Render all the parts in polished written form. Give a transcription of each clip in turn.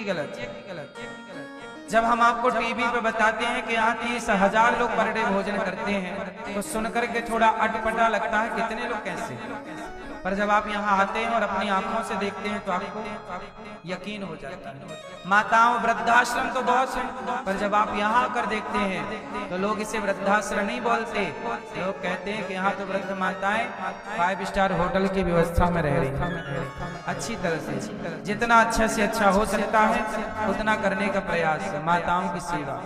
गलत। जब हम आपको टीवी पे बताते हैं कि यहाँ 30,000 लोग पर डे भोजन करते हैं तो सुनकर के थोड़ा अटपटा लगता है, कितने लोग कैसे। पर जब आप यहाँ आते हैं और अपनी आंखों से देखते हैं तो आपको यकीन हो जाता है। माताओं वृद्धाश्रम तो बहुत है, पर जब आप यहाँ आकर देखते हैं तो लोग इसे वृद्धाश्रम नहीं बोलते, लोग कहते हैं कि यहाँ तो वृद्ध माताएं 5 स्टार होटल की व्यवस्था में रह रही हैं। अच्छी तरह से, जितना अच्छा से अच्छा हो सकता है उतना करने का प्रयास है। माताओं की सेवा।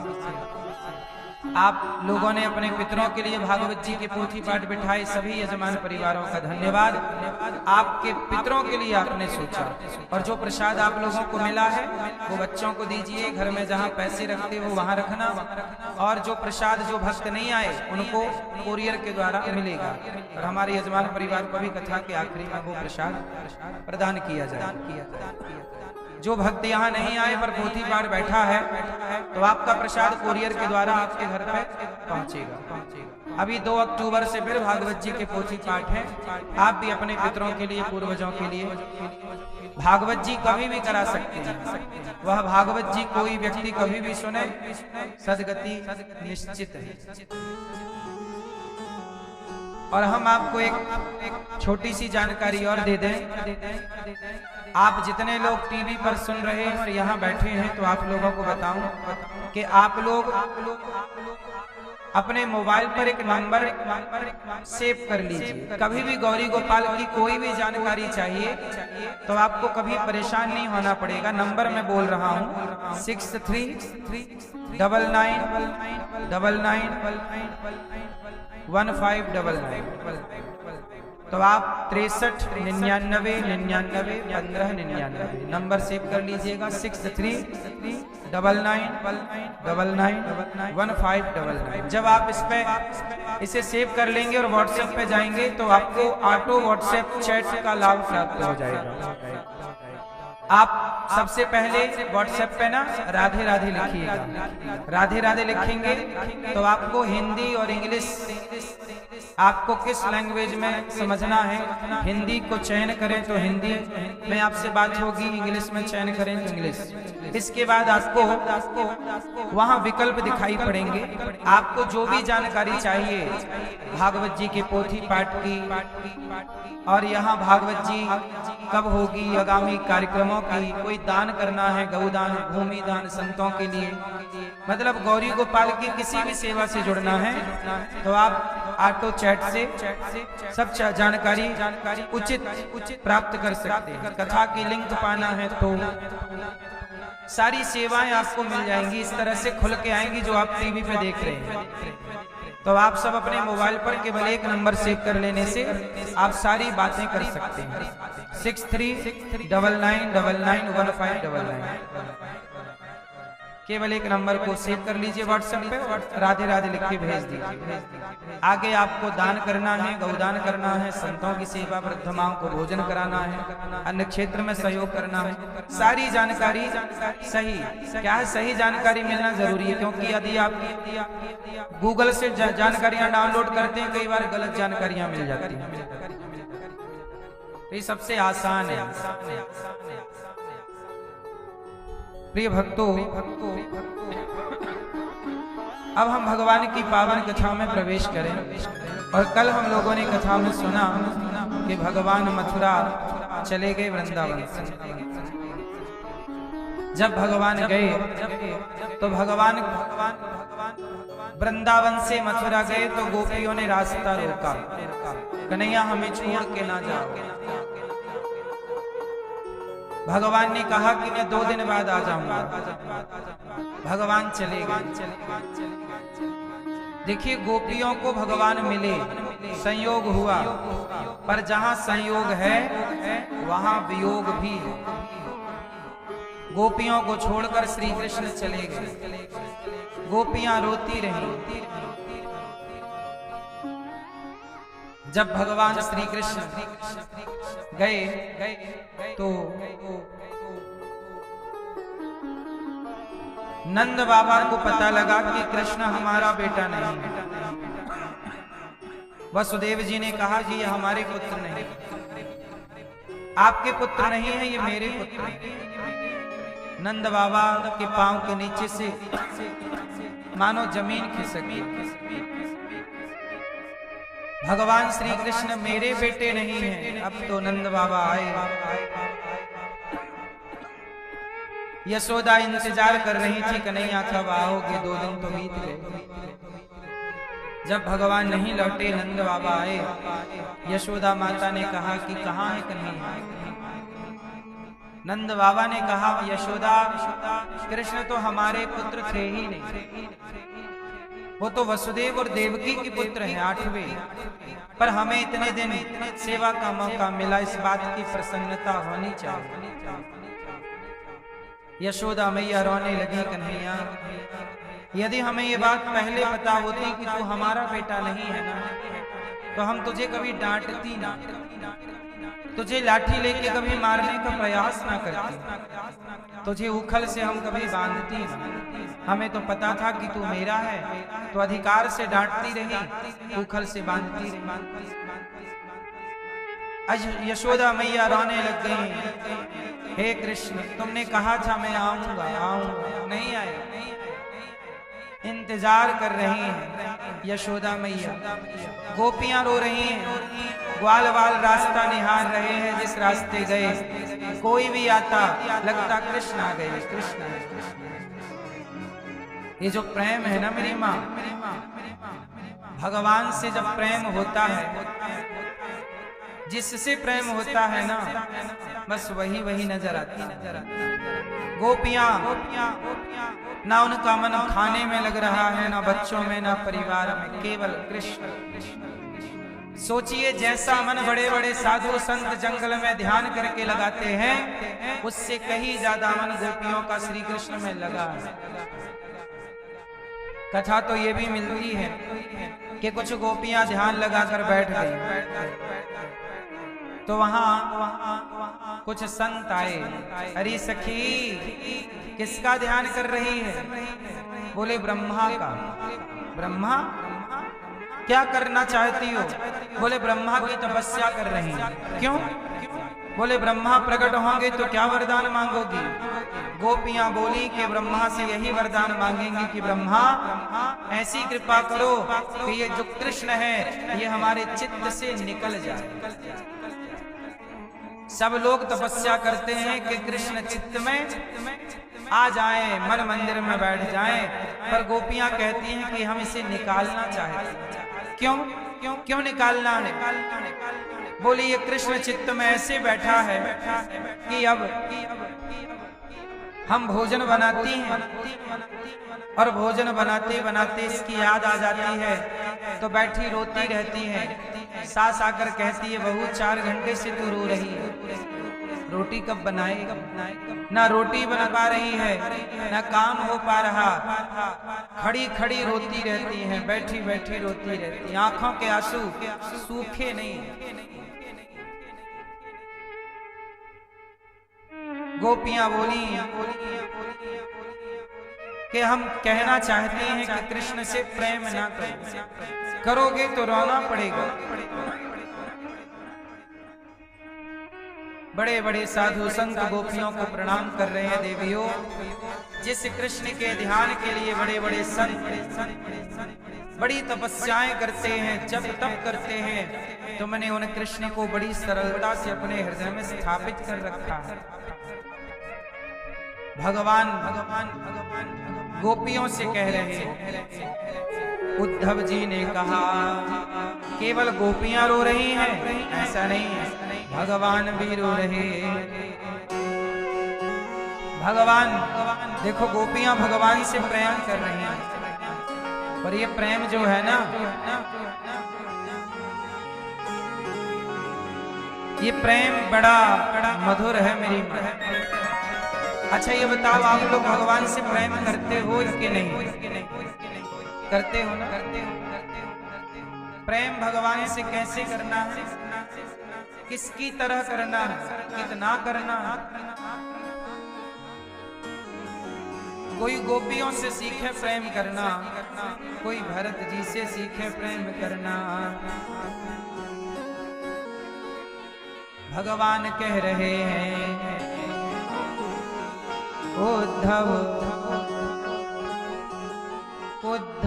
आप लोगों ने अपने पितरों के लिए भागवत जी के पोथी पाठ बिठाए, सभी यजमान परिवारों का धन्यवाद। आपके पितरों के लिए आपने सोचा, और जो प्रसाद आप लोगों को मिला है वो बच्चों को दीजिए, घर में जहाँ पैसे रखते हो वहाँ रखना, और जो प्रसाद जो भक्त नहीं आए उनको कोरियर के द्वारा मिलेगा, और हमारे यजमान परिवार को भी कथा के आखिरी में वो प्रसाद प्रदान किया जाए। जो भक्त यहाँ नहीं आए पर पोथी पाठ बैठा है तो आपका प्रसाद कोरियर के द्वारा आपके घर पे पहुंचेगा। अभी 2 अक्टूबर से फिर भागवत जी के पोथी पाठ है। आप भी अपने पितरों के लिए, पूर्वजों के लिए भागवत जी कभी भी करा सकते हैं। वह भागवत जी कोई व्यक्ति कभी भी सुने, सदगति निश्चित है। और हम आपको एक छोटी सी जानकारी और दे दें। आप जितने लोग टीवी पर सुन रहे हैं और यहाँ बैठे हैं, तो आप लोगों को बताऊं कि आप लोग अपने मोबाइल पर एक नंबर सेव कर लीजिए। कभी भी गौरी गोपाल की कोई भी जानकारी चाहिए तो आपको कभी परेशान नहीं होना पड़ेगा। नंबर मैं बोल रहा हूँ 6399991599। तो आप 6399991599 नंबर सेव कर लीजिएगा। 6399991599। जब आप इसे सेव कर लेंगे और व्हाट्सएप पे जाएंगे तो आपको ऑटो व्हाट्सएप चैट का लाभ प्राप्त हो जाएगा। आप सबसे पहले व्हाट्सएप पे ना राधे राधे लिखिएगा। राधे राधे लिखेंगे तो आपको हिंदी और इंग्लिश, आपको किस लैंग्वेज में समझना है, हिंदी को चयन करें तो हिंदी में आपसे बात होगी, इंग्लिश में चयन करें तो इंग्लिश। इसके बाद आपको वहां विकल्प दिखाई पड़ेंगे। आपको जो भी जानकारी चाहिए भागवत जी के पोथी पाठ की, और यहाँ भागवत जी कब होगी, आगामी कार्यक्रमों की, कोई दान करना है, गौदान, भूमि दान संतों के लिए, मतलब गौरी गोपाल की किसी भी सेवा से जुड़ना है तो आप ऑटो चैट से सब जानकारी उचित प्राप्त कर सकते हैं। कथा की लिंक पाना है तो सारी सेवाएं आपको मिल जाएंगी, इस तरह से खुल के आएंगी जो आप टीवी पे देख रहे हैं। तो आप सब अपने मोबाइल पर केवल एक नंबर सेव कर लेने से आप सारी बातें कर सकते हैं। 6399991599। केवल एक नंबर को सेव कर लीजिए व्हाट्सएप पे, राधे राधे लिख के भेज दीजिए। आगे आपको दान करना है, गौदान करना है, संतों की सेवा, वृद्धमाओं को भोजन कराना है, अन्य क्षेत्र में सहयोग करना है। सारी जानकारी सही क्या है, सही जानकारी मिलना जरूरी है, क्योंकि यदि आप गूगल से जानकारियां डाउनलोड करते हैं कई बार गलत जानकारियां मिल जाती हैं। ये सबसे आसान है। प्रिय भक्तों, अब हम भगवान की पावन कथा में प्रवेश करें। और कल हम लोगों ने कथा में सुना कि भगवान मथुरा चले गए वृंदावन से। जब भगवान गए तो भगवान वृंदावन से मथुरा गए तो गोपियों ने रास्ता रोका, कन्हैया हमें छोड़ के ना जाओ। भगवान ने कहा कि मैं 2 दिन बाद आ जाऊंगा। भगवान चले गए। देखिए, गोपियों को भगवान मिले, संयोग हुआ, पर जहां संयोग है वहां वियोग भी है। गोपियों को छोड़कर श्री कृष्ण चले गए। गोपियां रोती रहीं। जब भगवान श्री कृष्ण गए तो नंद बाबा को पता लगा कि कृष्ण हमारा बेटा नहीं है। वसुदेव जी ने कहा कि ये हमारे पुत्र नहीं, आपके पुत्र नहीं है, ये मेरे पुत्र हैं। नंद बाबा के पांव के नीचे से मानो जमीन खिसकी। भगवान श्री कृष्ण मेरे बेटे नहीं हैं। अब तो नंद बाबा आए। यशोदा इंतजार कर रही थी, कन्हैया कब आओगे, 2 दिन तो बीत गए। जब भगवान नहीं लौटे, नंद बाबा आए। यशोदा माता ने कहा कि कहाँ है कन्हैया। नंद बाबा ने कहा, यशोदा कृष्ण तो हमारे पुत्र थे ही नहीं, वो तो वसुदेव और देवकी के पुत्र हैं 8वें, पर हमें इतने दिन सेवा का मौका मिला, इस बात की प्रसन्नता होनी चाहिए। यशोदा मैया रोने लगी, कन्हैया यदि हमें ये बात पहले पता होती कि तू हमारा बेटा नहीं है ना, तो हम तुझे कभी डांटती ना, तुझे लाठी लेके कभी मारने का प्रयास ना करती, तुझे उखल से हम कभी बांधती ना। हमें तो पता था कि तू मेरा है, तो अधिकार से डांटती रही, उखल से बांधती रही। यशोदा मैया रोने लग गई, हे कृष्ण तुमने कहा था मैं आऊंगा आऊंगा, नहीं आए, इंतजार कर रही हैं यशोदा मैया। गोपियां रो रही हैं, ग्वाल वाल रास्ता निहार रहे हैं, जिस रास्ते गए कोई भी आता लगता कृष्ण आ गए, कृष्ण आ गए। ये जो प्रेम है ना मेरी माँ, भगवान से जब प्रेम होता है, जिससे प्रेम होता है ना, बस वही वही नजर आती है। गोपियां ना उनका मन खाने में लग रहा है, ना बच्चों में, ना परिवार में, केवल कृष्ण। सोचिए जैसा मन बड़े बड़े साधु संत जंगल में ध्यान करके लगाते हैं, उससे कहीं ज्यादा मन गोपियों का श्री कृष्ण में लगा है। कथा तो ये भी मिलती है कि कुछ गोपियां ध्यान लगाकर बैठ गई, तो वहां कुछ संत आए। अरे सखी किसका ध्यान कर रही है? बोले ब्रह्मा का। ब्रह्मा क्या करना चाहती हो? बोले ब्रह्मा की तपस्या कर रही हैं। क्यों? बोले ब्रह्मा प्रकट होंगे तो क्या वरदान मांगोगी? गोपियां बोली कि ब्रह्मा से यही वरदान मांगेंगे कि ब्रह्मा ऐसी कृपा करो कि ये जो कृष्ण है ये हमारे चित्त से निकल जाए। सब लोग तपस्या करते हैं कि कृष्ण चित्त में आ जाएं, मन मंदिर में बैठ जाएं, पर गोपियां कहती हैं कि हम इसे निकालना चाहते हैं। क्यों क्यों क्यों निकालना है? बोली ये कृष्ण चित्त में ऐसे बैठा है कि अब हम भोजन बनाती हैं और भोजन बनाते बनाते इसकी याद आ जाती है, तो बैठी रोती रहती है। सास आकर कहती है बहू 4 घंटे से तू रो रही है, रोटी कब बनाएगा? ना रोटी बना पा रही है, ना काम हो पा रहा, खड़ी खड़ी रोती रहती है, बैठी बैठी रोती रहती है, आंखों के आंसू सूखे नहीं। गोपियां बोली कि हम कहना चाहते हैं कि कृष्ण से प्रेम ना करो, करोगे तो रोना पड़ेगा। बड़े बड़े साधु संत गोपियों को प्रणाम कर रहे हैं। देवियों, जिस कृष्ण के ध्यान के लिए बड़े बड़े संत बड़ी तपस्याएं करते हैं, जब तप करते हैं, तो मैंने उन कृष्ण को बड़ी सरलता से अपने हृदय में स्थापित कर रखा है। भगवान गोपियों से कह रहे हैं, उद्धव जी ने कहा केवल गोपियां रो रही हैं, ऐसा नहीं है, भगवान भी रो रहे। भगवान देखो, गोपियां भगवान से प्रेम कर रही हैं, पर ये प्रेम जो है ना, ये प्रेम बड़ा मधुर है मेरी मां। अच्छा ये बताओ, आप लोग भगवान से प्रेम करते हो कि नहीं? करते हो ना? प्रेम भगवान से कैसे करना है, किसकी तरह करना है, कितना करना है? कोई गोपियों से सीखे प्रेम करना, कोई भरत जी से सीखे प्रेम करना। भगवान कह रहे हैं उद्धव उद्धव